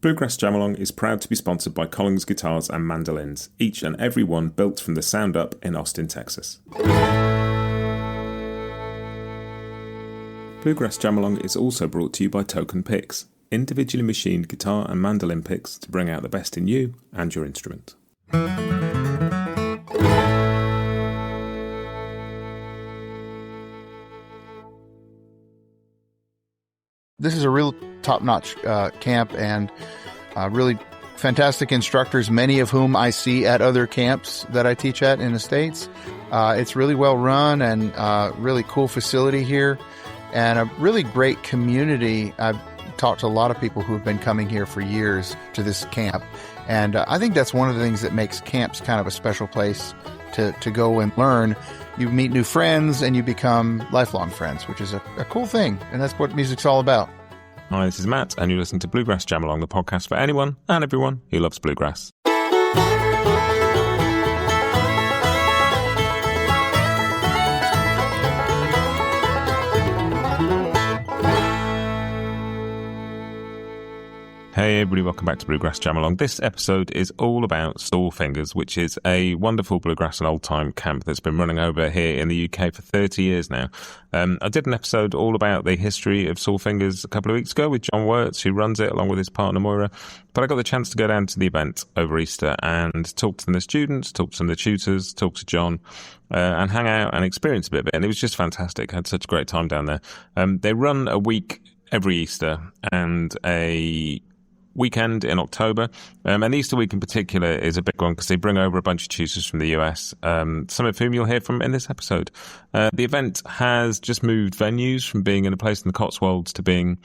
Bluegrass Jam Along is proud to be sponsored by Collins Guitars and Mandolins, each and every one built from the sound up in Austin, Texas. Bluegrass Jam Along is also brought to you by Token Picks, individually machined guitar and mandolin picks to bring out the best in you and your instrument. This is a real top-notch camp and really fantastic instructors, many of whom I see at other camps that I teach at in the States. It's really well run and really cool facility here and a really great community. I've talked to a lot of people who have been coming here for years to this camp. And I think that's one of the things that makes camps kind of a special place to go and learn. You meet new friends and you become lifelong friends, which is a cool thing. And that's what music's all about. Hi, this is Matt, and you're listening to Bluegrass Jam Along, the podcast for anyone and everyone who loves bluegrass. Hey everybody, welcome back to Bluegrass Jam Along. This episode is all about Sawfingers, which is a wonderful bluegrass and old-time camp that's been running over here in the UK for 30 years now. I did an episode all about the history of Sawfingers a couple of weeks ago with John Wirtz, who runs it, along with his partner Moira. But I got the chance to go down to the event over Easter and talk to some of the students, talk to some of the tutors, talk to John, and hang out and experience a bit of it. And it was just fantastic. I had such a great time down there. They run a week every Easter and a weekend in October, and Easter week in particular is a big one because they bring over a bunch of tutors from the US, some of whom you'll hear from in this episode. The event has just moved venues from being in a place in the Cotswolds to being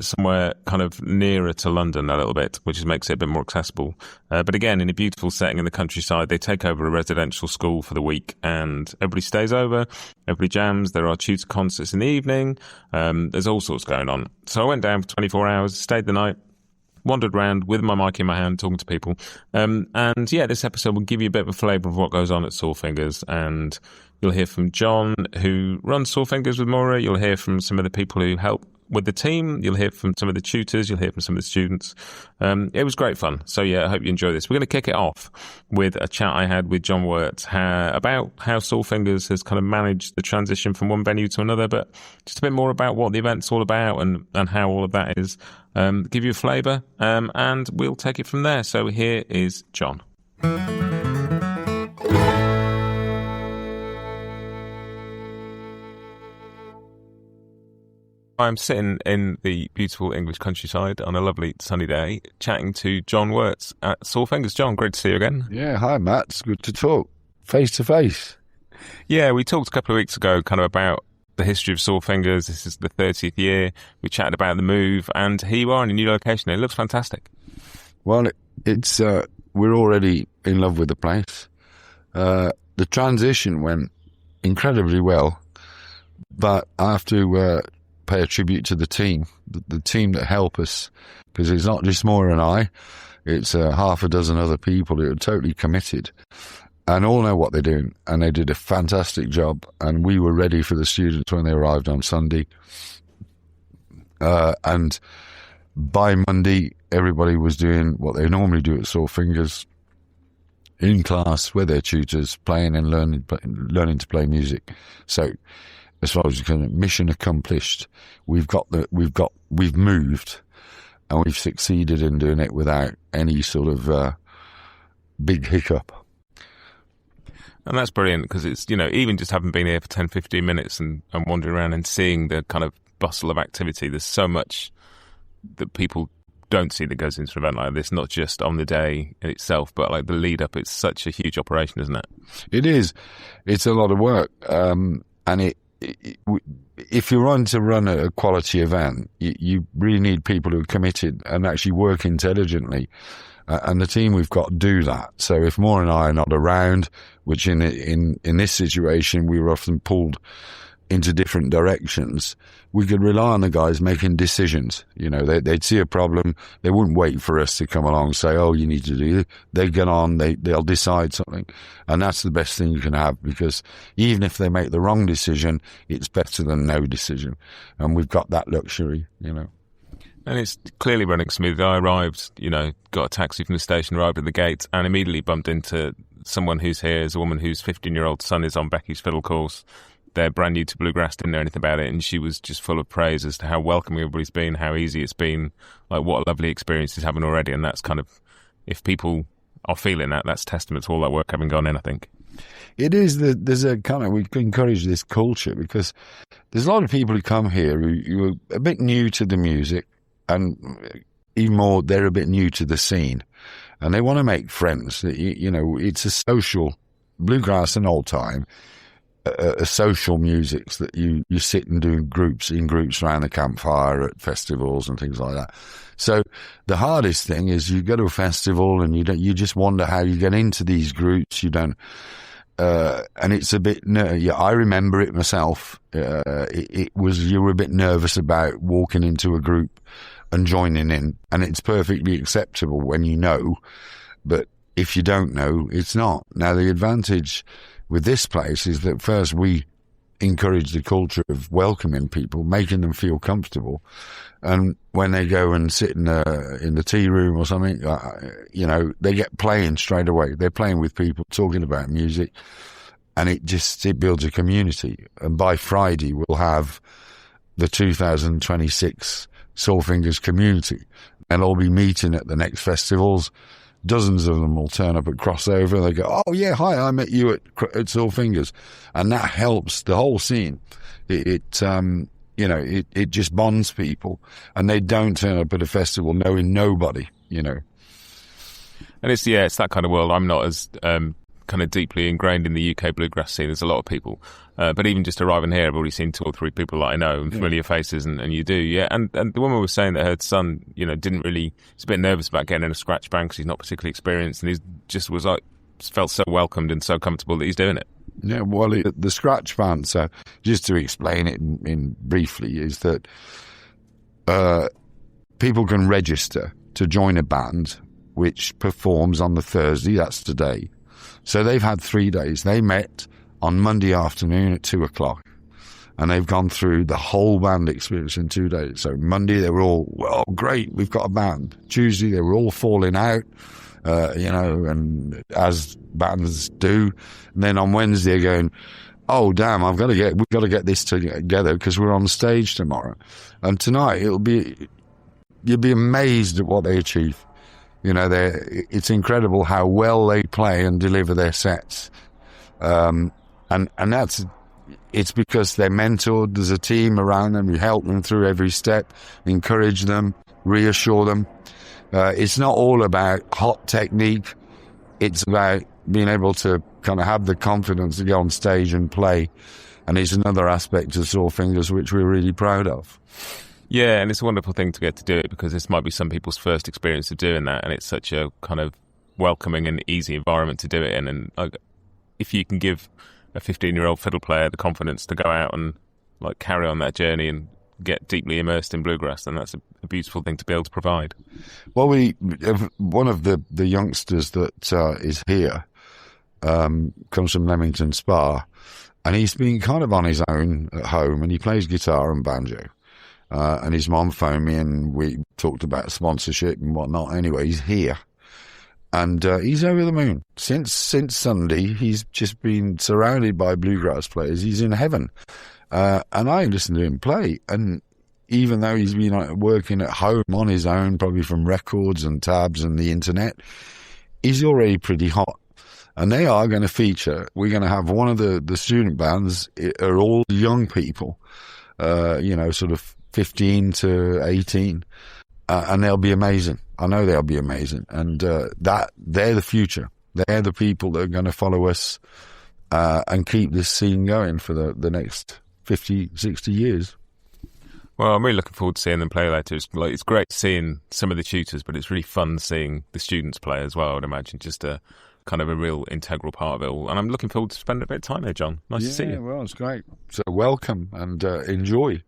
somewhere kind of nearer to London a little bit, which makes it a bit more accessible. But again, in a beautiful setting in the countryside, they take over a residential school for the week and everybody stays over, everybody jams, there are tutor concerts in the evening, there's all sorts going on. So I went down for 24 hours, stayed the night, wandered around with my mic in my hand, talking to people. And yeah, this episode will give you a bit of a flavour of what goes on at Sawfingers. And you'll hear from John, who runs Sawfingers with Moira. You'll hear from some of the people who help with the team. You'll hear from some of the tutors. You'll hear from some of the students. It was great fun. So yeah, I hope you enjoy this. We're going to kick it off with a chat I had with John Wirtz about how Sawfingers has kind of managed the transition from one venue to another, but just a bit more about what the event's all about and how all of that is. Give you a flavour, and we'll take it from there. So here is John. I'm sitting in the beautiful English countryside on a lovely sunny day, chatting to John Wirtz at Sawfingers. John, great to see you again. Yeah, hi Matt, it's good to talk, face to face. Yeah, we talked a couple of weeks ago kind of about the history of Sawfingers. This is the 30th year. We chatted about the move, and here you are in a new location. It looks fantastic. Well, it's we're already in love with the place. The transition went incredibly well, but I have to pay a tribute to the team that help us, because it's not just Moira and I, it's half a dozen other people who are totally committed and all know what they're doing, and they did a fantastic job, and we were ready for the students when they arrived on Sunday. And by Monday, everybody was doing what they normally do at Sawfingers, in class with their tutors, playing and learning to play music. So as far as mission accomplished, we've moved, and we've succeeded in doing it without any sort of big hiccup. And that's brilliant, because it's, even just having been here for 10, 15 minutes and wandering around and seeing the kind of bustle of activity, there's so much that people don't see that goes into an event like this, not just on the day in itself, but like the lead up. It's such a huge operation, isn't it? It is. It's a lot of work. And if you're on to run a quality event, you really need people who are committed and actually work intelligently. And the team we've got do that. So if Moore and I are not around, which in this situation we were often pulled into different directions, we could rely on the guys making decisions. They'd see a problem, they wouldn't wait for us to come along and say, "Oh, you need to do it." They get on, they'll decide something, and that's the best thing you can have, because even if they make the wrong decision, it's better than no decision, and we've got that luxury. And it's clearly running smoothly. I arrived, got a taxi from the station, arrived at the gate, and immediately bumped into someone who's here. There's a woman whose 15-year-old son is on Becky's fiddle course. They're brand new to bluegrass, didn't know anything about it, and she was just full of praise as to how welcoming everybody's been, how easy it's been, like what a lovely experience he's having already. And that's kind of, if people are feeling that, that's testament to all that work having gone in, I think. It is there's a kind of, we encourage this culture because there's a lot of people who come here who are a bit new to the music, and even more, they're a bit new to the scene, and they want to make friends. It's a social, bluegrass and old time, a social music that you sit and do in groups around the campfire at festivals and things like that. So the hardest thing is you go to a festival and you just wonder how you get into these groups. You don't, and it's a bit, I remember it myself. You were a bit nervous about walking into a group and joining in, and it's perfectly acceptable when you know, but if you don't know, it's not. Now, the advantage with this place is that first we encourage the culture of welcoming people, making them feel comfortable, and when they go and sit in the tea room or something, they get playing straight away. They're playing with people, talking about music, and it builds a community. And by Friday, we'll have the 2026 Soul Fingers community. They'll all be meeting at the next festivals. Dozens of them will turn up at Crossover. They go, "Oh yeah, hi, I met you at Soul Fingers," and that helps the whole scene. It just bonds people, and they don't turn up at a festival knowing nobody. And it's that kind of world. I'm not as kind of deeply ingrained in the UK bluegrass scene as a lot of people. But even just arriving here, I've already seen 2 or 3 people that I know and familiar faces, and you do, yeah. And the woman was saying that her son, didn't really, he's a bit nervous about getting in a scratch band because he's not particularly experienced, and he just was felt so welcomed and so comfortable that he's doing it. Yeah, well, the scratch band, so just to explain it in briefly, is that people can register to join a band which performs on the Thursday, that's today. So they've had 3 days. They met on Monday afternoon at 2:00, and they've gone through the whole band experience in 2 days. So Monday they were all, well, great, we've got a band. Tuesday they were all falling out, and as bands do. And then on Wednesday they're going, oh damn, we've got to get this together because we're on stage tomorrow. And tonight you'll be amazed at what they achieve. It's incredible how well they play and deliver their sets. And it's because they're mentored. There's a team around them who help them through every step, encourage them, reassure them. It's not all about hot technique. It's about being able to kind of have the confidence to go on stage and play. And it's another aspect of Soul Fingers which we're really proud of. Yeah, and it's a wonderful thing to get to do it because this might be some people's first experience of doing that, and it's such a kind of welcoming and easy environment to do it in. And if you can give a 15-year-old fiddle player the confidence to go out and carry on that journey and get deeply immersed in bluegrass, then that's a beautiful thing to be able to provide. Well, one of the youngsters that is here comes from Leamington Spa, and he's been kind of on his own at home, and he plays guitar and banjo. And his mom phoned me and we talked about sponsorship and whatnot. Anyway, he's here. And he's over the moon. Since Sunday, he's just been surrounded by bluegrass players. He's in heaven. And I listen to him play. And even though he's been working at home on his own, probably from records and tabs and the internet, he's already pretty hot. And they are going to feature. We're going to have one of the student bands are all young people, sort of 15 to 18, and they'll be amazing. I know they'll be amazing, and that they're the future. They're the people that are going to follow us and keep this scene going for the next 50, 60 years. Well, I'm really looking forward to seeing them play later. It's great seeing some of the tutors, but it's really fun seeing the students play as well, I would imagine. Just a kind of a real integral part of it all. And I'm looking forward to spending a bit of time there, John. Nice to see you. Yeah, well, it's great. So welcome and enjoy.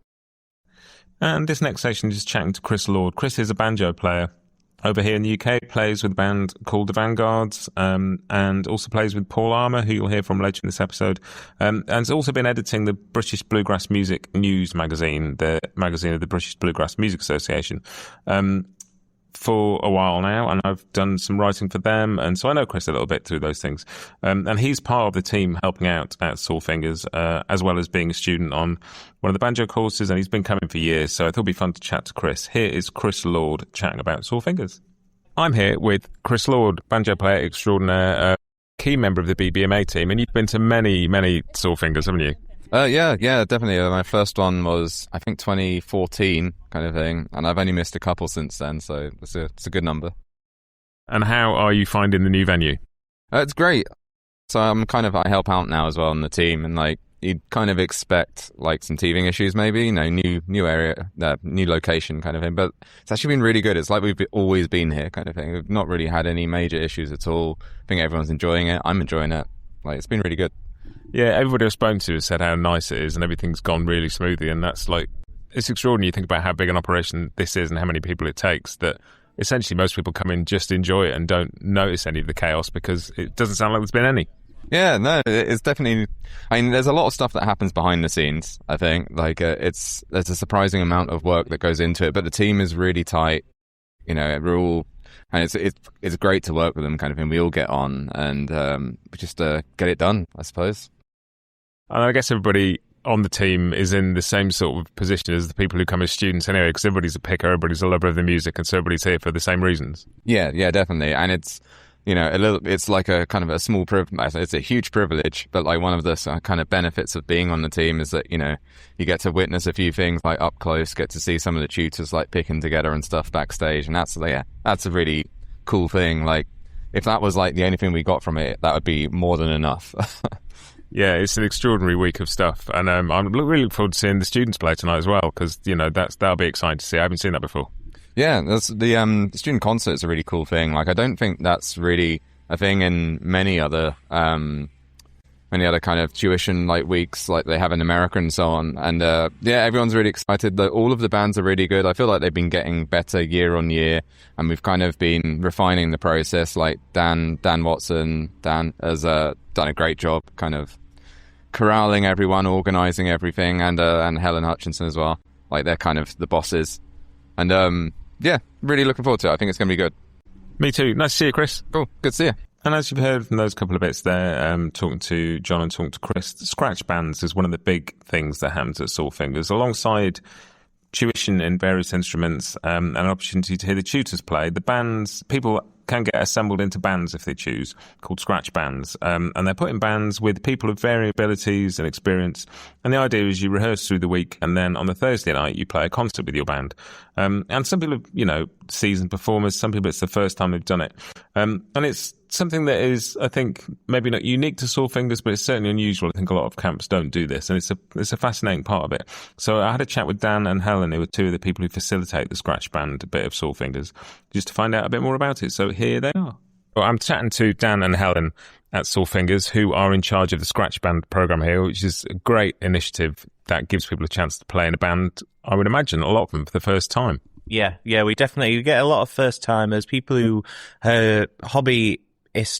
And this next section is chatting to Chris Lord. Chris is a banjo player over here in the UK, plays with a band called the Vanguards, and also plays with Paul Armour, who you'll hear from later in this episode. And has also been editing the British Bluegrass Music News magazine, the magazine of the British Bluegrass Music Association, for a while now, and I've done some writing for them, and so I know Chris a little bit through those things. And he's part of the team helping out at Sore Fingers, as well as being a student on one of the banjo courses, and he's been coming for years, so I thought it'd be fun to chat to Chris. Here is Chris Lord chatting about Sore Fingers. I'm here with Chris Lord, banjo player extraordinaire, key member of the BBMA team, and you've been to many, many Sore Fingers, haven't you? Yeah, definitely. My first one was, I think, 2014 kind of thing, and I've only missed a couple since then, so it's a good number. And how are you finding the new venue? It's great. So I help out now as well on the team, and like you'd kind of expect like some teething issues maybe, new area, new location kind of thing, but it's actually been really good. It's like we've always been here kind of thing. We've not really had any major issues at all. I think everyone's enjoying it. I'm enjoying it. Like, it's been really good. Yeah, everybody I've spoken to has said how nice it is and everything's gone really smoothly, and that's like, it's extraordinary. You think about how big an operation this is and how many people it takes, that essentially most people come in, just enjoy it and don't notice any of the chaos because it doesn't sound like there's been any. Yeah, no, it's definitely, I mean, there's a lot of stuff that happens behind the scenes, I think. Like, there's a surprising amount of work that goes into it, but the team is really tight. We're all, and it's great to work with them kind of thing. We all get on and we just get it done, I suppose. And I guess everybody on the team is in the same sort of position as the people who come as students anyway, because everybody's a picker, everybody's a lover of the music, and so everybody's here for the same reasons. Yeah, definitely. And it's, it's like a kind of a small privilege. It's a huge privilege, but like one of the kind of benefits of being on the team is that, you get to witness a few things like up close, get to see some of the tutors like picking together and stuff backstage. And that's a really cool thing. Like, if that was like the only thing we got from it, that would be more than enough. Yeah, it's an extraordinary week of stuff, and I'm really looking forward to seeing the students play tonight as well, because that'll be exciting to see. I haven't seen that before. Yeah, that's the student concert is a really cool thing. Like, I don't think that's really a thing in many other kind of tuition like weeks like they have in America and so on. And everyone's really excited. All of the bands are really good. I feel like they've been getting better year on year, and we've kind of been refining the process. Like Dan Watson has done a great job kind of corralling everyone, organising everything, and Helen Hutchinson as well. Like, they're kind of the bosses. And really looking forward to it. I think it's going to be good. Me too. Nice to see you, Chris. Cool. Good to see you. And as you've heard from those couple of bits there, talking to John and talking to Chris, scratch bands is one of the big things that happens at Sore Fingers, alongside tuition in various instruments, and an opportunity to hear the tutors play. The bands, people can get assembled into bands if they choose, called scratch bands, and they're put in bands with people of varying abilities and experience. And the idea is you rehearse through the week, and then on the Thursday night you play a concert with your band. And some people are, seasoned performers, some people it's the first time they've done it. And it's something that is, I think, maybe not unique to Sore Fingers, but it's certainly unusual. I think a lot of camps don't do this, and it's a fascinating part of it. So I had a chat with Dan and Helen, who are two of the people who facilitate the scratch band bit of Sore Fingers, just to find out a bit more about it. So here they are. Well, I'm chatting to Dan and Helen at Sore Fingers, who are in charge of the scratch band program here, which is a great initiative that gives people a chance to play in a band, I would imagine, a lot of them for the first time. Yeah, we definitely get a lot of first-timers, people who are hobbyist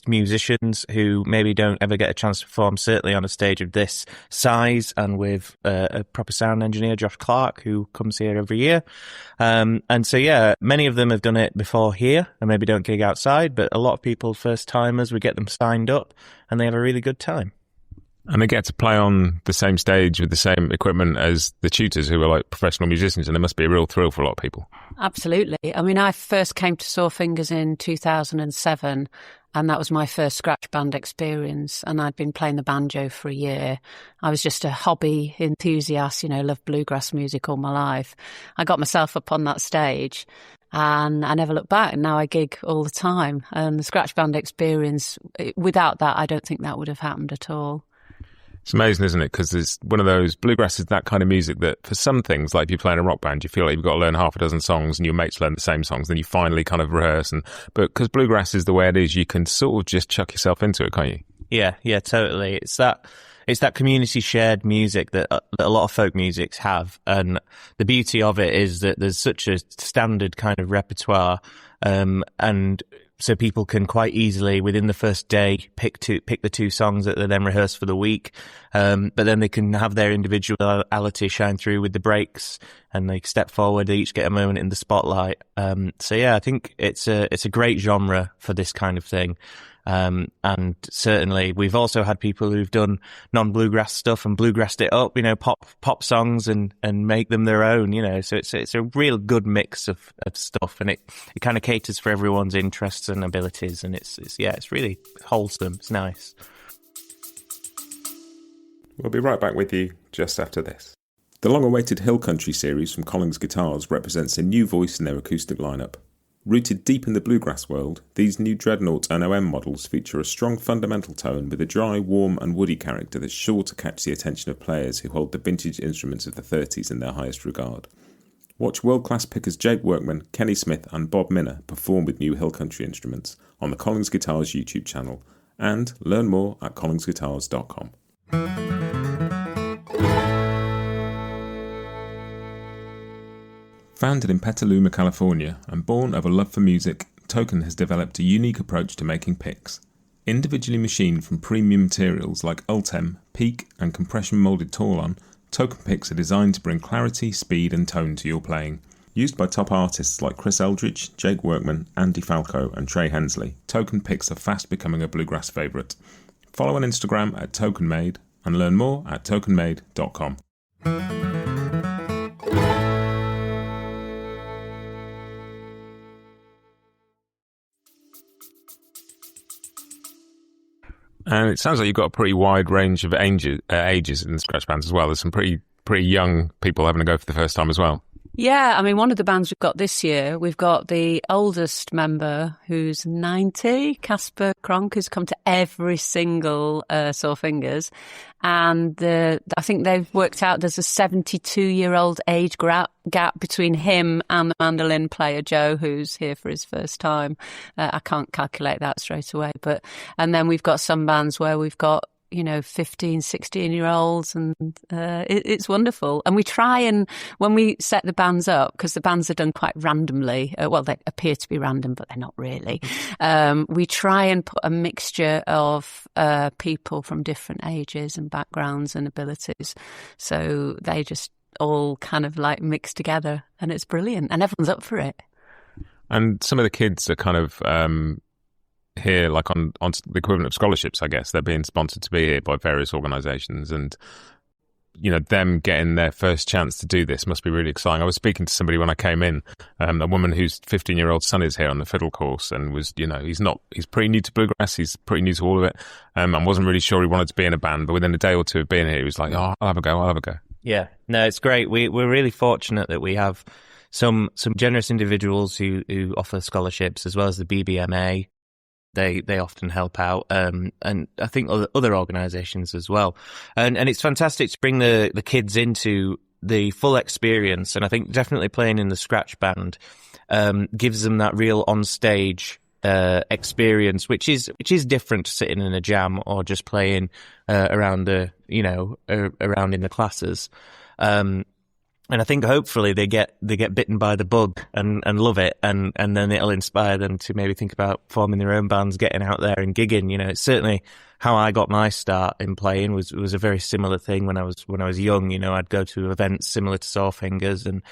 musicians who maybe don't ever get a chance to perform, certainly on a stage of this size, and with a proper sound engineer, Josh Clark, who comes here every year. And so, many of them have done it before here and maybe don't gig outside, but a lot of people, first-timers, we get them signed up and they have a really good time. And they get to play on the same stage with the same equipment as the tutors, who are like professional musicians, and it must be a real thrill for a lot of people. Absolutely. I mean, I first came to Sore Fingers in 2007, and that was my first scratch band experience, and I'd been playing the banjo for a year. I was just a hobby enthusiast, loved bluegrass music all my life. I got myself up on that stage, and I never looked back, and now I gig all the time. And the scratch band experience, without that, I don't think that would have happened at all. It's amazing, isn't it? Because it's one of those, bluegrass is that kind of music that for some things, like if you're playing a rock band, you feel like you've got to learn half a dozen songs and your mates learn the same songs, then you finally kind of rehearse. But because bluegrass is the way it is, you can sort of just chuck yourself into it, can't you? Yeah, totally. It's that community shared music that a lot of folk musics have. And the beauty of it is that there's such a standard kind of repertoire. And so people can quite easily, within the first day, pick the two songs that they then rehearse for the week. But then they can have their individuality shine through with the breaks, and they step forward. They each get a moment in the spotlight. So yeah, I think it's a great genre for this kind of thing. And certainly we've also had people who've done non-bluegrass stuff and bluegrassed it up, pop songs and make them their own, so it's a real good mix of stuff, and it kind of caters for everyone's interests and abilities, and it's really wholesome. It's nice. We'll be right back with you just after this. The long-awaited Hill Country series from Collins Guitars represents a new voice in their acoustic lineup. Rooted deep in the bluegrass world, these new Dreadnought and OM models feature a strong fundamental tone with a dry, warm and woody character that's sure to catch the attention of players who hold the vintage instruments of the 30s in their highest regard. Watch world-class pickers Jake Workman, Kenny Smith and Bob Minner perform with new Hill Country instruments on the Collins Guitars YouTube channel, and learn more at collinsguitars.com. Founded in Petaluma, California, and born of a love for music, Token has developed a unique approach to making picks. Individually machined from premium materials like Ultem, Peak, and compression moulded Taulon, Token picks are designed to bring clarity, speed, and tone to your playing. Used by top artists like Chris Eldridge, Jake Workman, Andy Falco, and Trey Hensley, Token picks are fast becoming a bluegrass favourite. Follow on Instagram at TokenMade and learn more at tokenmade.com. And it sounds like you've got a pretty wide range of ages in the scratch bands as well. There's some pretty young people having a go for the first time as well. Yeah, I mean, one of the bands we've got this year, we've got the oldest member who's 90, Casper Cronk, who's come to every single Sore Fingers. And I think they've worked out there's a 72-year-old age gap between him and the mandolin player, Joe, who's here for his first time. I can't calculate that straight away. And then we've got some bands where we've got 15, 16-year-olds, and it's wonderful. And we try and, when we set the bands up, because the bands are done quite randomly, well, they appear to be random, but they're not really, we try and put a mixture of people from different ages and backgrounds and abilities. So they just all kind of like mix together, and it's brilliant, and everyone's up for it. And some of the kids are kind of here, like on the equivalent of scholarships, I guess. They're being sponsored to be here by various organisations, and them getting their first chance to do this must be really exciting. I was speaking to somebody when I came in, a woman whose 15-year-old son is here on the fiddle course, and was, he's pretty new to bluegrass, he's pretty new to all of it, and wasn't really sure he wanted to be in a band, but within a day or two of being here, he was like, oh, I'll have a go. Yeah, no, it's great. We're really fortunate that we have some generous individuals who offer scholarships, as well as the BBMA. They often help out, and I think other organisations as well. And it's fantastic to bring the kids into the full experience. And I think definitely playing in the scratch band gives them that real on-stage experience, which is different to sitting in a jam or just playing around around in the classes. And I think hopefully they get bitten by the bug and love it, and then it'll inspire them to maybe think about forming their own bands, getting out there and gigging. It's certainly how I got my start in playing was a very similar thing when I was young. I'd go to events similar to Sore Fingers and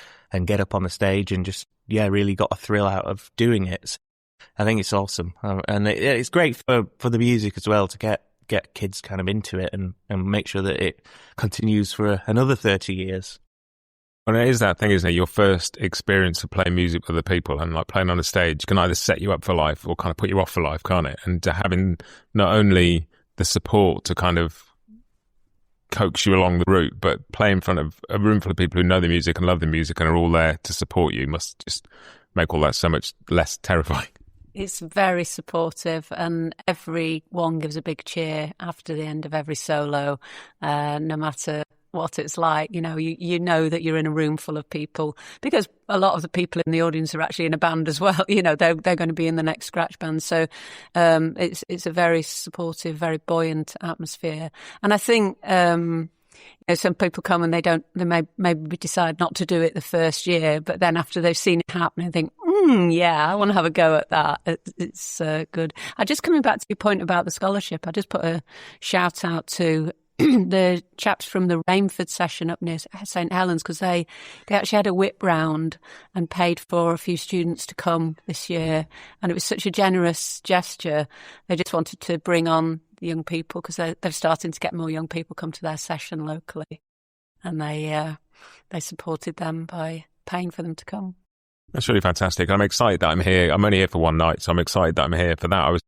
get up on the stage and just really got a thrill out of doing it. So I think it's awesome, and it's great for the music as well to get kids kind of into it and make sure that it continues for another 30 years. Well, it is that thing, isn't it? Your first experience of playing music with other people and like playing on a stage can either set you up for life or kind of put you off for life, can't it? And having not only the support to kind of coax you along the route, but play in front of a room full of people who know the music and love the music and are all there to support you must just make all that so much less terrifying. It's very supportive, and everyone gives a big cheer after the end of every solo, no matter what it's like. You know that you're in a room full of people, because a lot of the people in the audience are actually in a band as well. They're going to be in the next scratch band. So it's a very supportive, very buoyant atmosphere. And I think some people come and they maybe decide not to do it the first year, but then after they've seen it happen, they think, Yeah, I want to have a go at that. It's good. Just coming back to your point about the scholarship, I just put a shout out to the chaps from the Rainford session up near St Helens, because they actually had a whip round and paid for a few students to come this year, and it was such a generous gesture. They just wanted to bring on the young people, because they're starting to get more young people come to their session locally, and they supported them by paying for them to come. That's really fantastic. I'm excited that I'm here. I'm only here for one night, so I'm excited that I'm here for that.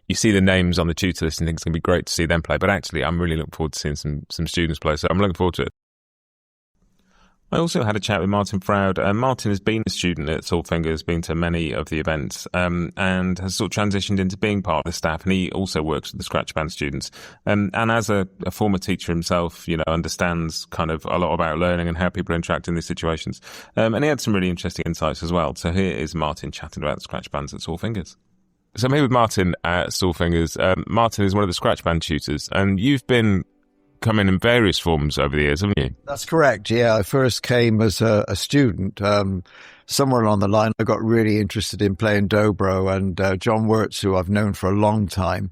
You see the names on the tutor list and think it's going to be great to see them play, but actually I'm really looking forward to seeing some students play, so I'm looking forward to it. I also had a chat with Martin Froud. Martin has been a student at Saltfingers, been to many of the events, and has sort of transitioned into being part of the staff, and he also works with the scratch band students. And as a former teacher himself, understands kind of a lot about learning and how people interact in these situations. And he had some really interesting insights as well. So here is Martin chatting about the scratch bands at Saltfingers. So I'm here with Martin at Saltfingers. Martin is one of the scratch band tutors, and you've been coming in various forms over the years, haven't you? That's correct, yeah. I first came as a student. Somewhere along the line, I got really interested in playing dobro, and John Wirtz, who I've known for a long time,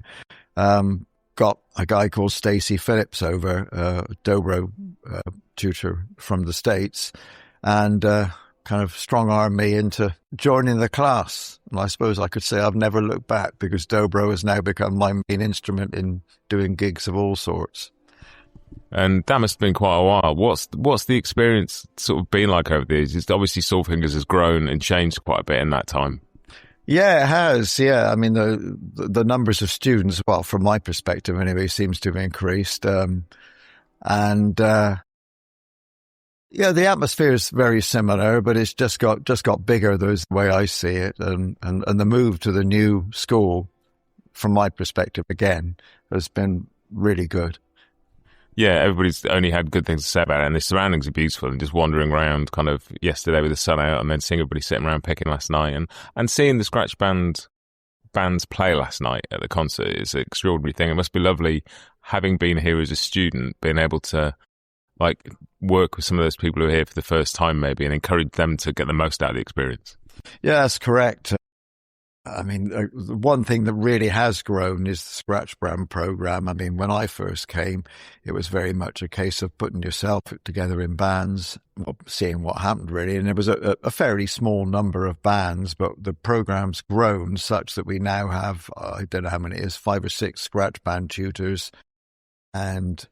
got a guy called Stacey Phillips over, a dobro tutor from the States, and kind of strong-armed me into joining the class. And I suppose I could say I've never looked back, because dobro has now become my main instrument in doing gigs of all sorts. And that must have been quite a while. What's the experience sort of been like over the years? It's obviously Saltfingers has grown and changed quite a bit in that time. Yeah, it has. Yeah, I mean, the numbers of students, well, from my perspective anyway, seems to have increased. Yeah, the atmosphere is very similar, but it's just got bigger. That's the way I see it, and the move to the new school, from my perspective, again, has been really good. Yeah, everybody's only had good things to say about it, and the surroundings are beautiful. And just wandering around, kind of yesterday with the sun out, and then seeing everybody sitting around picking last night, and seeing the scratch bands play last night at the concert is an extraordinary thing. It must be lovely, having been here as a student, being able to work with some of those people who are here for the first time maybe, and encourage them to get the most out of the experience. Yeah, that's correct. I mean, the one thing that really has grown is the scratch band program. I mean, when I first came, it was very much a case of putting yourself together in bands, seeing what happened really. And there was a fairly small number of bands, but the program's grown such that we now have, I don't know how many it is, 5 or 6 scratch band tutors and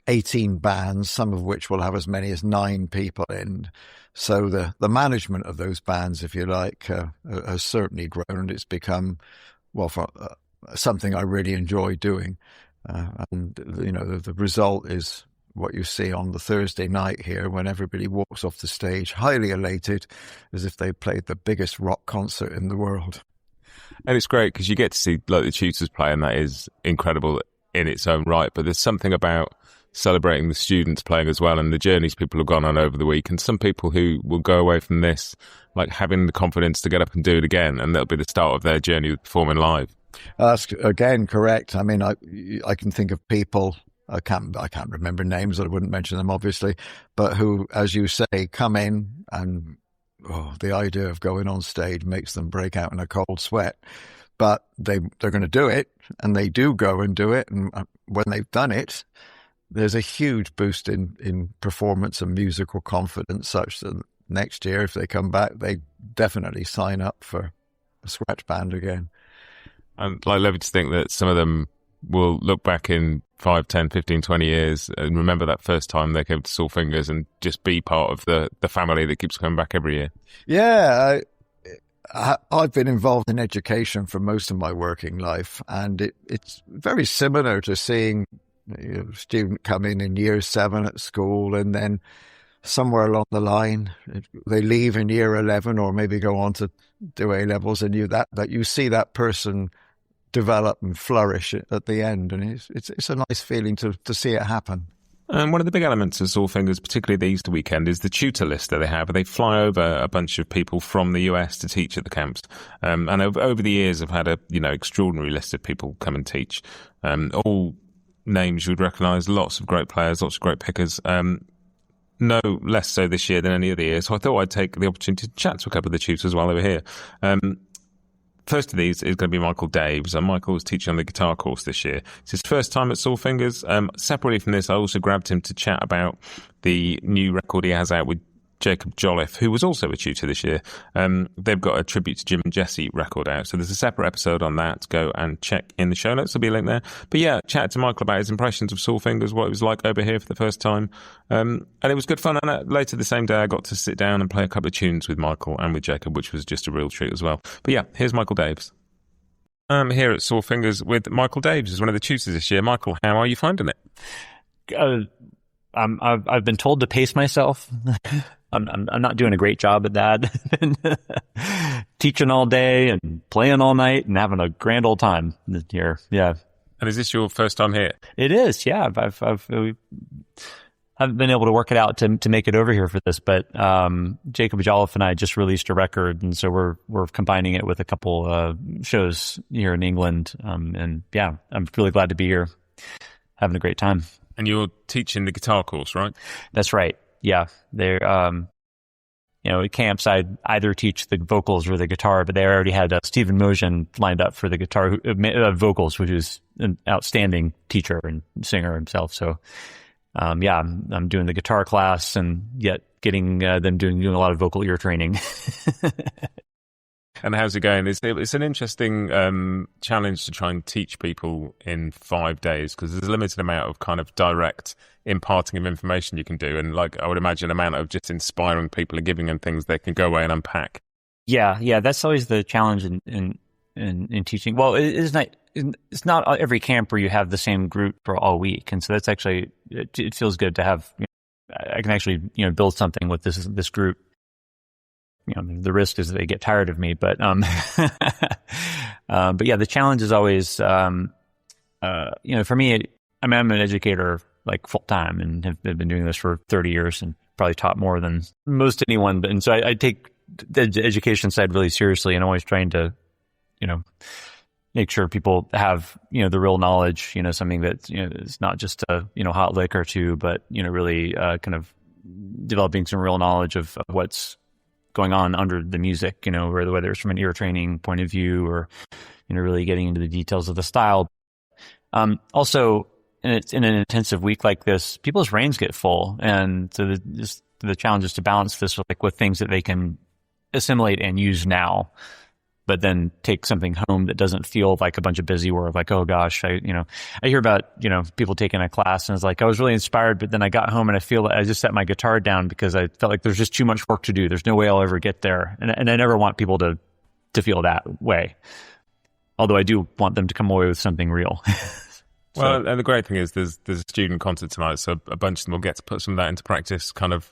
18 bands, some of which will have as many as 9 people in. So the management of those bands, if you like, has certainly grown, and it's become, something I really enjoy doing. And, the result is what you see on the Thursday night here, when everybody walks off the stage highly elated, as if they played the biggest rock concert in the world. And it's great because you get to see the tutors play, and that is incredible in its own right. But there's something about celebrating the students playing as well, and the journeys people have gone on over the week, and some people who will go away from this having the confidence to get up and do it again, and that'll be the start of their journey with performing live. That's again correct. I mean, I can think of people, I can't remember names, I wouldn't mention them obviously, but who, as you say, come in and the idea of going on stage makes them break out in a cold sweat. But they're going to do it, and they do go and do it, and when they've done it, there's a huge boost in performance and musical confidence, such that next year, if they come back, they definitely sign up for a scratch band again. And I love to think that some of them will look back in 5, 10, 15, 20 years and remember that first time they came to Saltfingers and just be part of the family that keeps coming back every year. Yeah, I've been involved in education for most of my working life, and it's very similar to seeing a student come in year 7 at school, and then somewhere along the line they leave in year 11 or maybe go on to do A-levels, and you see that person develop and flourish at the end, and it's a nice feeling to see it happen. And one of the big elements of Saltfingers, particularly the Easter weekend, is the tutor list that they have. They fly over a bunch of people from the US to teach at the camps. And over the years, I've had a extraordinary list of people come and teach. All names you would recognise, lots of great players, lots of great pickers. no less so this year than any other year. So I thought I'd take the opportunity to chat to a couple of the tutors while they were here. First of these is going to be Michael Daves, and Michael was teaching on the guitar course this year. It's his first time at Sore Fingers. Separately from this, I also grabbed him to chat about the new record he has out with Jacob Jolliffe, who was also a tutor this year. They've got a tribute to Jim and Jesse record out, so there's a separate episode on that. Go and check in the show notes. There'll be a link there. But yeah, chat to Michael about his impressions of Sore Fingers, what it was like over here for the first time. And it was good fun. And later the same day, I got to sit down and play a couple of tunes with Michael and with Jacob, which was just a real treat as well. But yeah, here's Michael Daves. I'm here at Sore Fingers with Michael Daves, who's one of the tutors this year. Michael, how are you finding it? I've been told to pace myself. I'm not doing a great job at that. Teaching all day and playing all night and having a grand old time here. Yeah. And is this your first time here? It is. Yeah. I haven't been able to work it out to make it over here for this, but Jacob Jolliffe and I just released a record, and so we're combining it with a couple shows here in England. And yeah, I'm really glad to be here, having a great time. And you're teaching the guitar course, right? That's right. Yeah, they're at camps I'd either teach the vocals or the guitar, but they already had Stephen Mougin lined up for the guitar vocals, which is an outstanding teacher and singer himself. So I'm doing the guitar class and yet getting them doing a lot of vocal ear training. And how's it going? It's an interesting challenge to try and teach people in 5 days, because there's a limited amount of kind of direct imparting of information you can do, and like I would imagine amount of just inspiring people and giving them things they can go away and unpack. Yeah, that's always the challenge in teaching. Well, it's not every camp where you have the same group for all week, and so that's actually it feels good to have. I can actually build something with this group. The risk is that they get tired of me, but yeah, the challenge is always, for me, I'm an educator like full time and have been doing this for 30 years and probably taught more than most anyone. And so I take the education side really seriously and always trying to, make sure people have, the real knowledge, something that, is not just a, hot lick or two, but, really kind of developing some real knowledge of what's going on under the music, whether it's from an ear training point of view or, really getting into the details of the style. Also, in an intensive week like this, people's brains get full. And so the challenge is to balance this with things that they can assimilate and use now, but then take something home that doesn't feel like a bunch of busy work. Like, oh gosh, I hear about, people taking a class and it's like, I was really inspired, but then I got home and I feel like I just set my guitar down because I felt like there's just too much work to do. There's no way I'll ever get there. And I never want people to feel that way. Although I do want them to come away with something real. Well, and the great thing is there's a student concert tonight, so a bunch of them will get to put some of that into practice kind of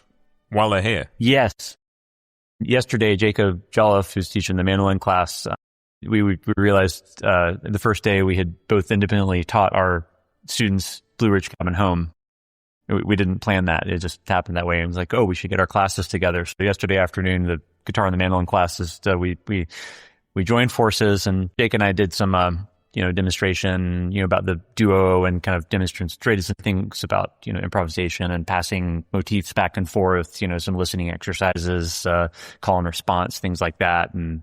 while they're here. Yes. Yesterday, Jacob Jolliffe, who's teaching the mandolin class, we realized the first day we had both independently taught our students Blue Ridge Cabin Home. We didn't plan that. It just happened that way. It was like, oh, we should get our classes together. So yesterday afternoon, the guitar and the mandolin classes, we joined forces, and Jake and I did some demonstration, about the duo and kind of demonstrated some things about, improvisation and passing motifs back and forth, some listening exercises, call and response, things like that, and,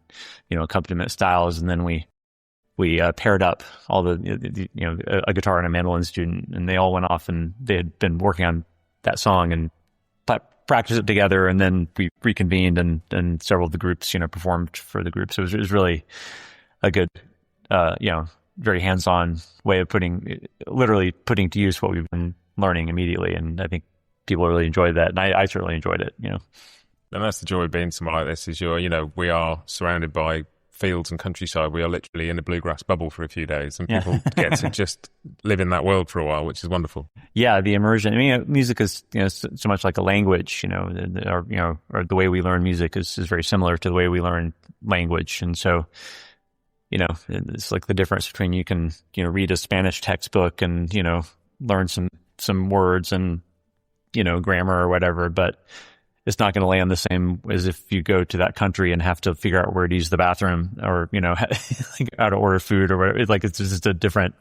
accompaniment styles. And then we paired up all the a guitar and a mandolin student, and they all went off and they had been working on that song and practiced it together. And then we reconvened and several of the groups, performed for the group. So it was really a good, very hands-on way of literally putting to use what we've been learning immediately. And I think people really enjoyed that. And I certainly enjoyed it, And that's the joy of being somewhere like this is we are surrounded by fields and countryside. We are literally in a bluegrass bubble for a few days, and people get to just live in that world for a while, which is wonderful. Yeah, the immersion. I mean, music is so much like a language. Or the way we learn music is very similar to the way we learn language, and so it's like the difference between you can read a Spanish textbook and learn some words and grammar or whatever, but it's not going to land the same as if you go to that country and have to figure out where to use the bathroom or, like how to order food or whatever. It's just a different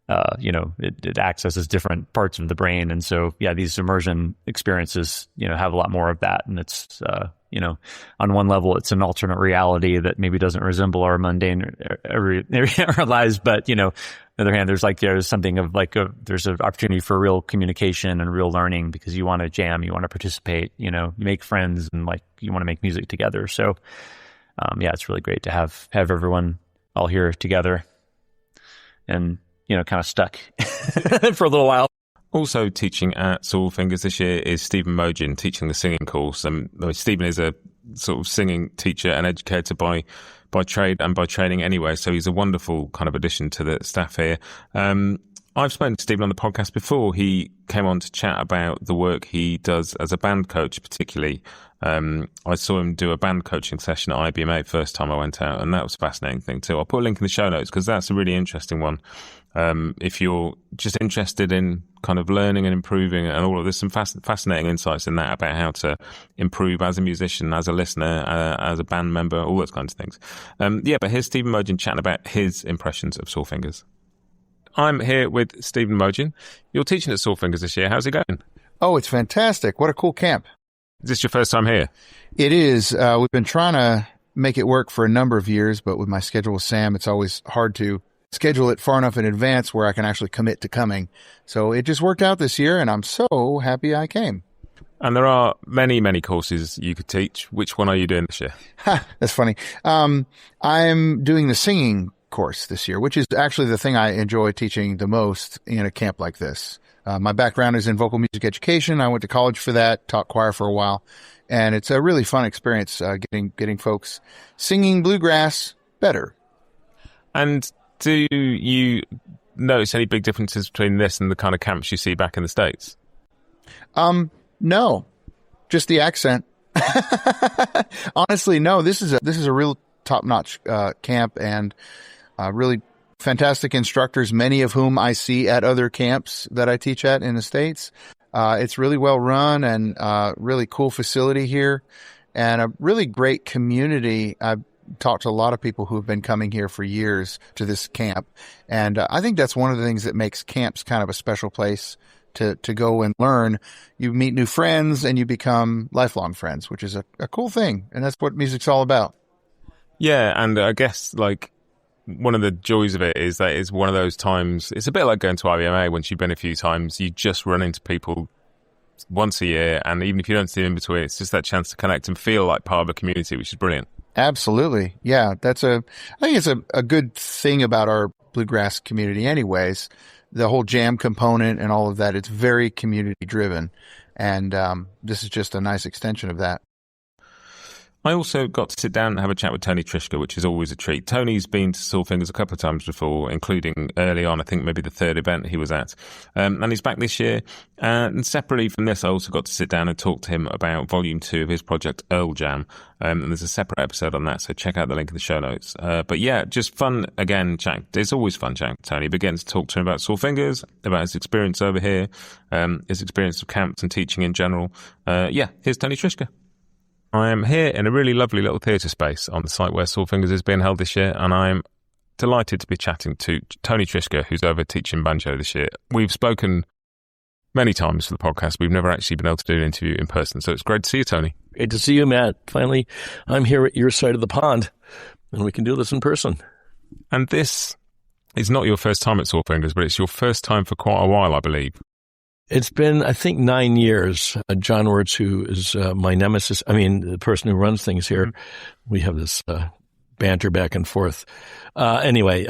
it accesses different parts of the brain. And so, yeah, these immersion experiences, have a lot more of that. And it's, on one level, it's an alternate reality that maybe doesn't resemble our mundane our lives. But, on the other hand, there's something of there's an opportunity for real communication and real learning because you want to jam, you want to participate, you make friends and you want to make music together. So, it's really great to have everyone all here together and, kind of stuck for a little while. Also teaching at Soul Fingers this year is Stephen Mougin, teaching the singing course. Stephen is a sort of singing teacher and educator by trade and by training anyway, so he's a wonderful kind of addition to the staff here. I've spoken to Stephen on the podcast before. He came on to chat about the work he does as a band coach, particularly. I saw him do a band coaching session at IBMA first time I went out, and that was a fascinating thing too. I'll put a link in the show notes because that's a really interesting one. If you're just interested in kind of learning and improving and all of this, some fascinating insights in that about how to improve as a musician, as a listener, as a band member, all those kinds of things. But here's Stephen Mougin chatting about his impressions of Soul Fingers. I'm here with Stephen Mougin. You're teaching at Soul Fingers this year. How's it going? Oh, it's fantastic. What a cool camp. Is this your first time here? It is. We've been trying to make it work for a number of years, but with my schedule with Sam, it's always hard to schedule it far enough in advance where I can actually commit to coming. So it just worked out this year, and I'm so happy I came. And there are many, many courses you could teach. Which one are you doing this year? That's funny. I'm doing the singing course this year, which is actually the thing I enjoy teaching the most in a camp like this. My background is in vocal music education. I went to college for that, taught choir for a while, and it's a really fun experience getting folks singing bluegrass better. And do you notice any big differences between this and the kind of camps you see back in the States? No, just the accent. Honestly, no. This is a real top-notch camp, and really fantastic instructors, many of whom I see at other camps that I teach at in the States. It's really well run and really cool facility here, and a really great community. I've talked to a lot of people who have been coming here for years to this camp, and I think that's one of the things that makes camps kind of a special place to go and learn. You meet new friends and you become lifelong friends, which is a cool thing, and that's what music's all about. Yeah, and I guess one of the joys of it is that it's one of those times, it's a bit like going to IBMA. Once you've been a few times, you just run into people once a year, and even if you don't see them in between, it's just that chance to connect and feel like part of a community, which is brilliant. Absolutely. Yeah, I think it's a good thing about our bluegrass community anyways. The whole jam component and all of that, it's very community driven, and this is just a nice extension of that. I also got to sit down and have a chat with Tony Trischka, which is always a treat. Tony's been to Soul Fingers a couple of times before, including early on, I think maybe the third event he was at. And he's back this year. And separately from this, I also got to sit down and talk to him about Volume 2 of his project, Earl Jam. And there's a separate episode on that, so check out the link in the show notes. But yeah, just fun, again, chatting. It's always fun chatting to Tony. Begins to talk to him about Soul Fingers, about his experience over here, his experience of camps and teaching in general. Here's Tony Trischka. I am here in a really lovely little theatre space on the site where Soul Fingers is being held this year, and I'm delighted to be chatting to Tony Trischka, who's over teaching banjo this year. We've spoken many times for the podcast. We've never actually been able to do an interview in person, so it's great to see you, Tony. Great to see you, Matt. Finally, I'm here at your side of the pond, and we can do this in person. And this is not your first time at Soul Fingers, but it's your first time for quite a while, I believe. It's been, I think, 9 years. John Wirtz, who is my nemesis, the person who runs things here, we have this banter back and forth. Anyway,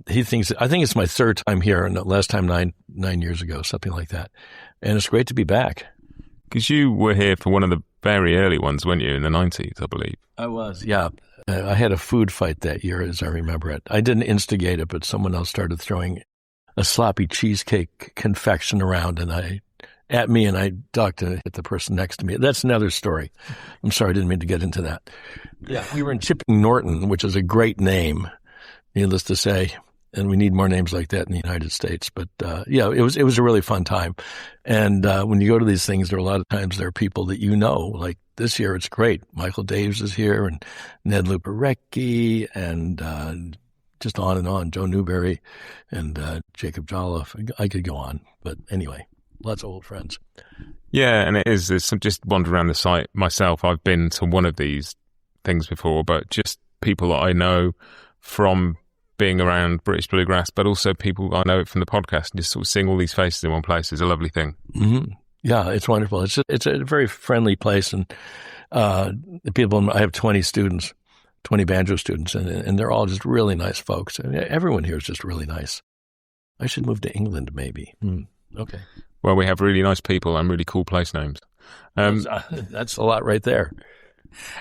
he thinks, I think it's my third time here, and the last time nine years ago, something like that. And it's great to be back. Because you were here for one of the very early ones, weren't you, in the 90s, I believe? I was, yeah. I had a food fight that year, as I remember it. I didn't instigate it, but someone else started throwing a sloppy cheesecake confection around and I ducked and hit the person next to me. That's another story. I'm sorry, I didn't mean to get into that. Yeah, we were in Chipping Norton, which is a great name, needless to say, and we need more names like that in the United States. But it was a really fun time. And when you go to these things, there are a lot of times there are people that you know. Like this year, it's great. Michael Daves is here, and Ned Luperecki, and just on and on. Joe Newberry and Jacob Jolliffe. I could go on, but anyway, lots of old friends. Yeah, and it is. It's just wandering around the site myself. I've been to one of these things before, but just people that I know from being around British bluegrass, but also people I know from the podcast, and just sort of seeing all these faces in one place is a lovely thing. Mm-hmm. Yeah, it's wonderful. It's a very friendly place, and the people. I have 20 students, 20 banjo students, and they're all just really nice folks. I mean, everyone here is just really nice. I should move to England, maybe. Okay. Well, we have really nice people and really cool place names. That's a lot right there.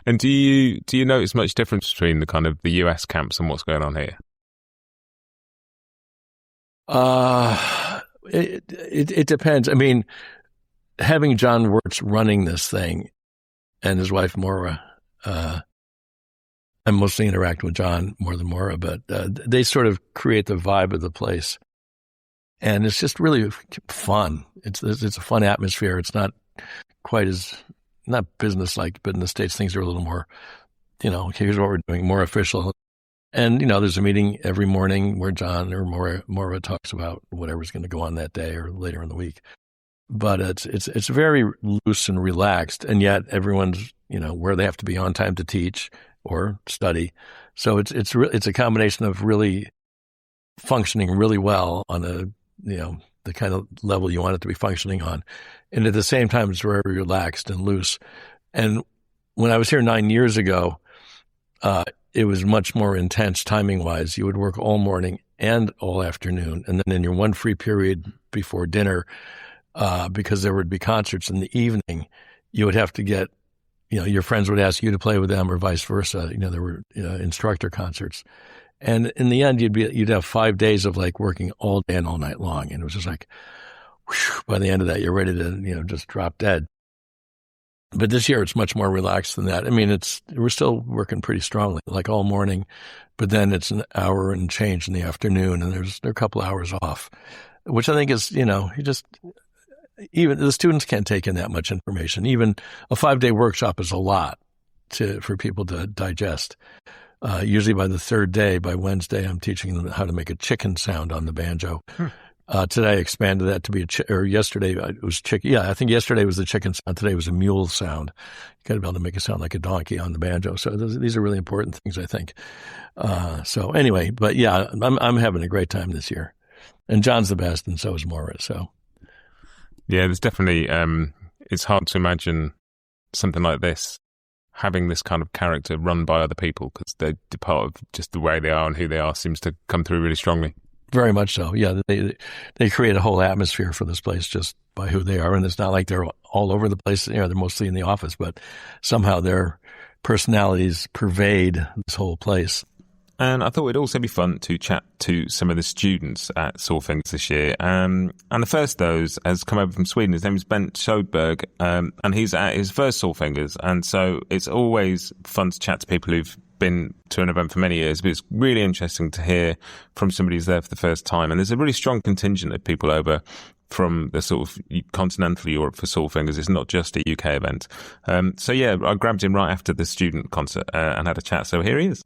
And do you notice much difference between the kind of the US camps and what's going on here? It depends. I mean, having John Wirtz running this thing and his wife Maura, I mostly interact with John more than Maura, but they sort of create the vibe of the place. And it's just really fun. It's a fun atmosphere. It's not quite not business-like, but in the States, things are a little more, here's what we're doing, more official. And, there's a meeting every morning where John or Maura talks about whatever's going to go on that day or later in the week. But it's very loose and relaxed, and yet everyone's, where they have to be on time to teach or study. So it's a combination of really functioning really well on the kind of level you want it to be functioning on. And at the same time, it's very relaxed and loose. And when I was here 9 years ago, it was much more intense timing-wise. You would work all morning and all afternoon. And then in your one free period before dinner, because there would be concerts in the evening, you would have to get, your friends would ask you to play with them or vice versa. There were instructor concerts. And in the end, you'd have 5 days of like working all day and all night long. And it was just like, whew, by the end of that, you're ready to, just drop dead. But this year, it's much more relaxed than that. I mean, we're still working pretty strongly, like all morning, but then it's an hour and change in the afternoon, and there are a couple hours off, which I think is, even the students can't take in that much information. Even a 5-day workshop is a lot for people to digest. Usually by the third day, by Wednesday, I'm teaching them how to make a chicken sound on the banjo. Today I expanded that to be yesterday it was chicken. Yeah, I think yesterday was the chicken sound. Today was a mule sound. You got to be able to make it sound like a donkey on the banjo. So these are really important things, I think. So anyway, but yeah, I'm having a great time this year. And John's the best, and so is Maura. So yeah, there's definitely, it's hard to imagine something like this having this kind of character run by other people, because they're part of just the way they are and who they are seems to come through really strongly. Very much so. Yeah, they create a whole atmosphere for this place just by who they are, and it's not like they're all over the place. They're mostly in the office, but somehow their personalities pervade this whole place. And I thought it'd also be fun to chat to some of the students at Sawfingers this year. And the first of those has come over from Sweden. His name is Bent Sjöberg, and he's at his first Sawfingers. And so it's always fun to chat to people who've been to an event for many years, but it's really interesting to hear from somebody who's there for the first time. And there's a really strong contingent of people over from the sort of continental Europe for Sawfingers. It's not just a UK event. So yeah, I grabbed him right after the student concert and had a chat. So here he is.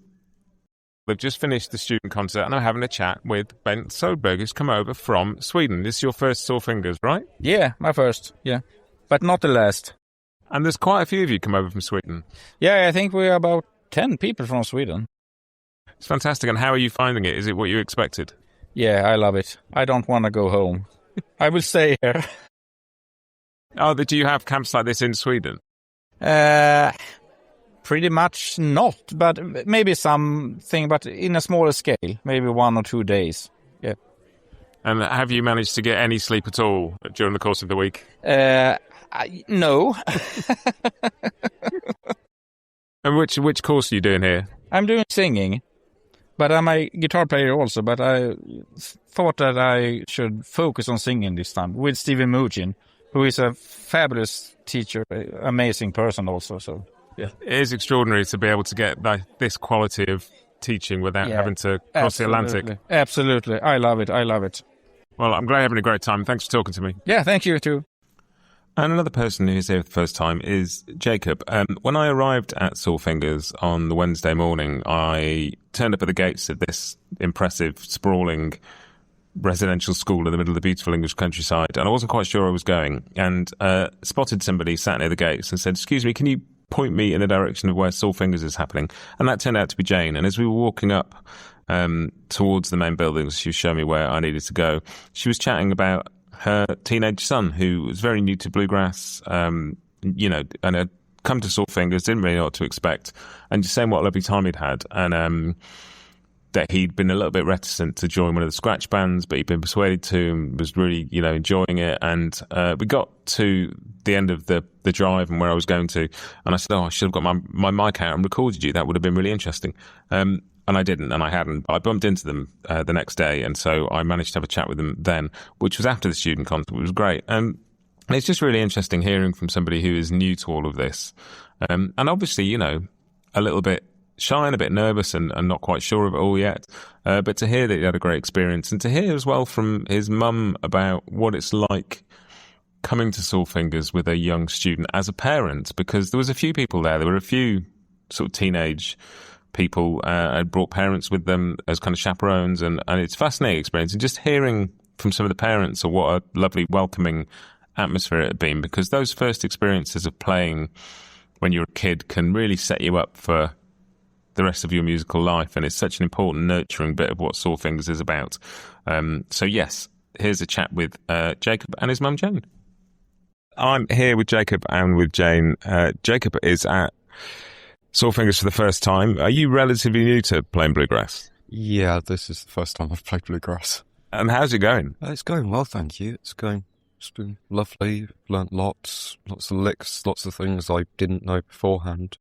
They've just finished the student concert and I'm having a chat with Bent Sjöberg, who's come over from Sweden. This is your first Sawfingers, right? Yeah, my first, yeah. But not the last. And there's quite a few of you come over from Sweden. Yeah, I think we're about 10 people from Sweden. It's fantastic. And how are you finding it? Is it what you expected? Yeah, I love it. I don't want to go home. I will stay here. Oh, do you have camps like this in Sweden? Pretty much not, but maybe something, but in a smaller scale, maybe 1 or 2 days. Yeah. And have you managed to get any sleep at all during the course of the week? No. And which course are you doing here? I'm doing singing, but I'm a guitar player also, but I thought that I should focus on singing this time with Stephen Mougin, who is a fabulous teacher, amazing person also, so... Yeah. It is extraordinary to be able to get this quality of teaching without having to cross the Atlantic. Absolutely. I love it. Well, I'm glad you're having a great time. Thanks for talking to me. Yeah, thank you too. And another person who's here for the first time is Jacob. When I arrived at Soul Fingers on the Wednesday morning, I turned up at the gates of this impressive, sprawling residential school in the middle of the beautiful English countryside, and I wasn't quite sure I was going, and spotted somebody sat near the gates and said, "Excuse me, can you point me in the direction of where Soul Fingers is happening?" And that turned out to be Jane. And as we were walking up towards the main buildings, she was showing me where I needed to go. She was chatting about her teenage son, who was very new to bluegrass, and had come to Soul Fingers, didn't really know what to expect, and just saying what a lovely time he'd had, and that he'd been a little bit reticent to join one of the scratch bands, but he'd been persuaded to and was really, enjoying it. And we got to the end of the drive and where I was going to, and I said, "Oh, I should have got my mic out and recorded you. That would have been really interesting." And I didn't, and I hadn't. I bumped into them the next day, and so I managed to have a chat with them then, which was after the student concert, which was great. And it's just really interesting hearing from somebody who is new to all of this. And obviously, a little bit shy and a bit nervous and not quite sure of it all yet. But to hear that he had a great experience, and to hear as well from his mum about what it's like coming to Soul Fingers with a young student as a parent, because there was a few people there. There were a few sort of teenage people had brought parents with them as kind of chaperones, and it's a fascinating experience. And just hearing from some of the parents of what a lovely, welcoming atmosphere it had been, because those first experiences of playing when you're a kid can really set you up for the rest of your musical life, and it's such an important nurturing bit of what Soul Fingers is about. So yes, here's a chat with Jacob and his mum Jane. I'm here with Jacob and with Jane. Jacob is at Soul Fingers for the first time. Are you relatively new to playing bluegrass? Yeah, this is the first time I've played bluegrass. And how's it going? It's going well, thank you. It's been lovely. Learnt lots of licks, lots of things I didn't know beforehand.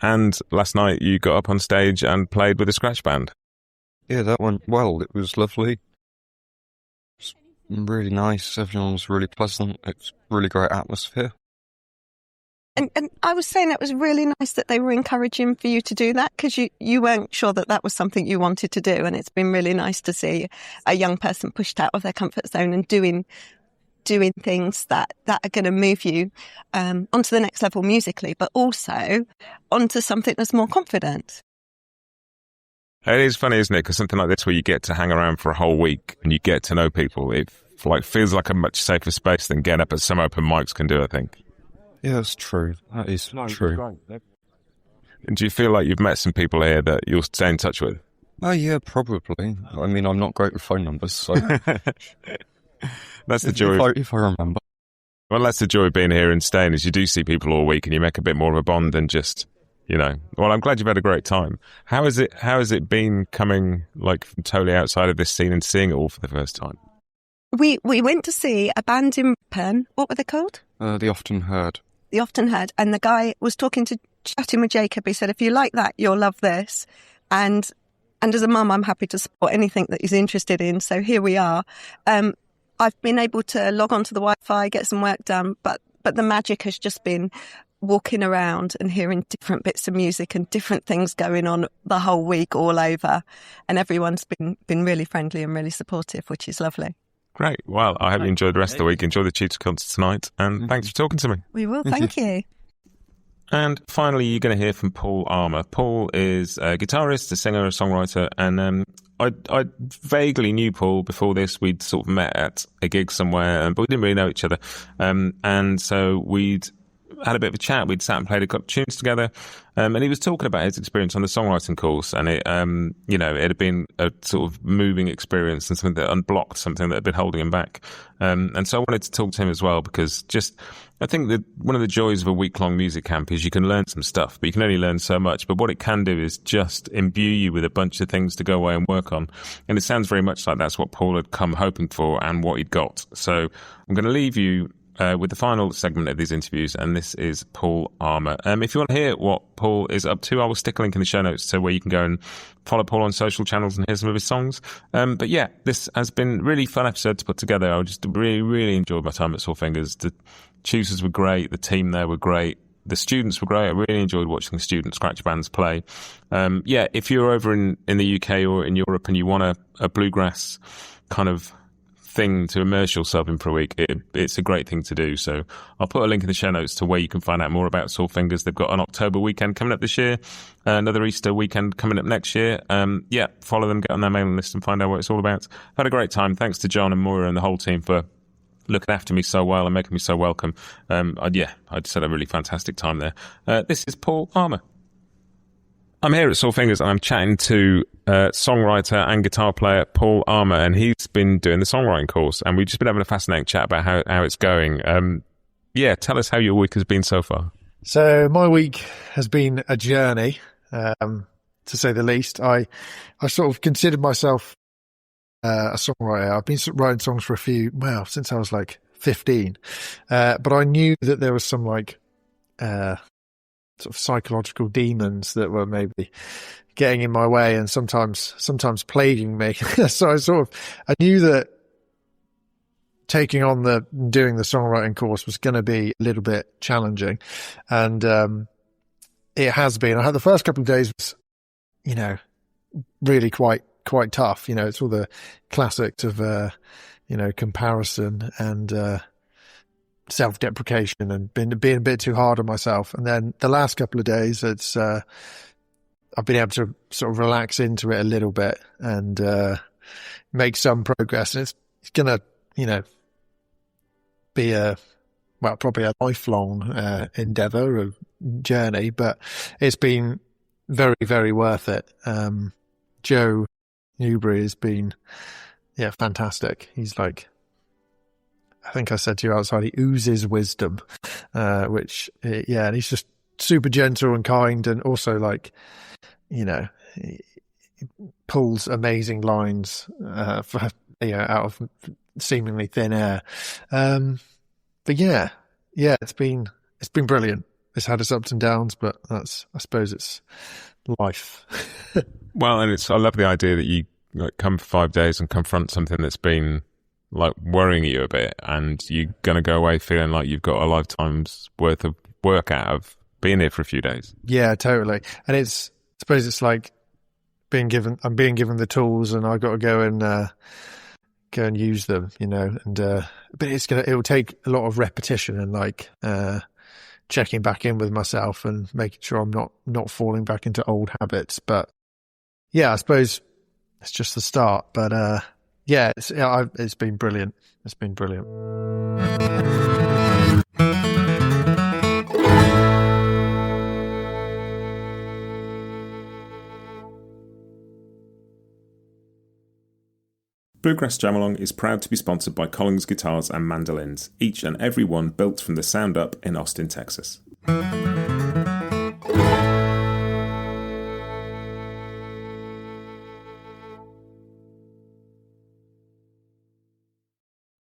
And last night you got up on stage and played with a scratch band. Yeah, that went well. It was lovely. It's really nice. Everyone was really pleasant. It's really great atmosphere. And I was saying it was really nice that they were encouraging for you to do that, because you weren't sure that was something you wanted to do. And it's been really nice to see a young person pushed out of their comfort zone and doing things that are going to move you onto the next level musically, but also onto something that's more confident. It is funny, isn't it? Because something like this, where you get to hang around for a whole week and you get to know people, it feels like a much safer space than getting up at some open mics can do, I think. Yeah, it's true. That is true. And do you feel like you've met some people here that you'll stay in touch with? Oh, yeah, probably. I mean, I'm not great with phone numbers, so... That's the joy. If I remember. Well, that's the joy of being here and staying, is you do see people all week and you make a bit more of a bond than just, Well, I'm glad you've had a great time. How has it been coming from totally outside of this scene and seeing it all for the first time? We went to see a band in Penn. What were they called? The Often Heard. The Often Heard. And the guy was chatting with Jacob. He said, if you like that, you'll love this. And as a mum, I'm happy to support anything that he's interested in. So here we are. I've been able to log onto the Wi-Fi, get some work done, but the magic has just been walking around and hearing different bits of music and different things going on the whole week all over. And everyone's been really friendly and really supportive, which is lovely. Great. Well, I hope you enjoyed the rest of the week. Enjoy the tutor concert tonight. And thanks for talking to me. We will. Thank you. And finally, you're going to hear from Paul Armour. Paul is a guitarist, a singer, a songwriter, and I vaguely knew Paul before this. We'd sort of met at a gig somewhere, but we didn't really know each other. And so we'd had a bit of a chat. We'd sat and played a couple of tunes together. And he was talking about his experience on the songwriting course. And it had been a sort of moving experience and something that unblocked something that had been holding him back. And so I wanted to talk to him as well, because I think that one of the joys of a week-long music camp is you can learn some stuff, but you can only learn so much. But what it can do is just imbue you with a bunch of things to go away and work on. And it sounds very much like that's what Paul had come hoping for and what he'd got. So I'm going to leave you with the final segment of these interviews, and this is Paul Armour. If you want to hear what Paul is up to, I will stick a link in the show notes to where you can go and follow Paul on social channels and hear some of his songs. But yeah, this has been a really fun episode to put together. I just really, really enjoyed my time at Soul Fingers. The tutors were great, the team there were great, the students were great. I really enjoyed watching the student scratch bands play. If you're over in the UK or in Europe and you want a bluegrass kind of thing to immerse yourself in for a week, it's a great thing to do. So I'll put a link in the show notes to where you can find out more about Sore Fingers. They've got an October weekend coming up this year, another Easter weekend coming up next year. Follow them, get on their mailing list and find out what it's all about. I've had a great time. Thanks to John and Moira and the whole team for looking after me so well and making me so welcome. I just had a really fantastic time there. This is Paul Armour. I'm here at Sore Fingers and I'm chatting to songwriter and guitar player Paul Armour, and he's been doing the songwriting course, and we've just been having a fascinating chat about how it's going. Tell us how your week has been so far. So my week has been a journey, to say the least. I sort of considered myself a songwriter. I've been writing songs for since I was like 15. But I knew that there was some sort of psychological demons that were maybe getting in my way and sometimes plaguing me. So I knew that taking on doing the songwriting course was going to be a little bit challenging. And, it has been. I had the first couple of days was, really quite tough. It's all the classics of, comparison and, self-deprecation and being a bit too hard on myself. And then the last couple of days, it's I've been able to sort of relax into it a little bit and make some progress. And it's gonna, be probably a lifelong endeavor, a journey, but it's been very, very worth it. Joe Newbury has been fantastic. He's like, I think I said to you outside, he oozes wisdom, and he's just super gentle and kind, and also he pulls amazing lines out of seemingly thin air. It's been brilliant. It's had its ups and downs, but I suppose it's life. Well, and I love the idea that you come for 5 days and confront something that's been worrying you a bit, and you're going to go away feeling like you've got a lifetime's worth of work out of being here for a few days. Yeah, totally. And I suppose it's like I'm being given the tools, and I've got to go and use them, and but it will take a lot of repetition and checking back in with myself and making sure I'm not falling back into old habits. But I suppose it's just the start. But it's been brilliant. It's been brilliant. Bluegrass Jam Along is proud to be sponsored by Collins Guitars and Mandolins, each and every one built from the sound up in Austin, Texas.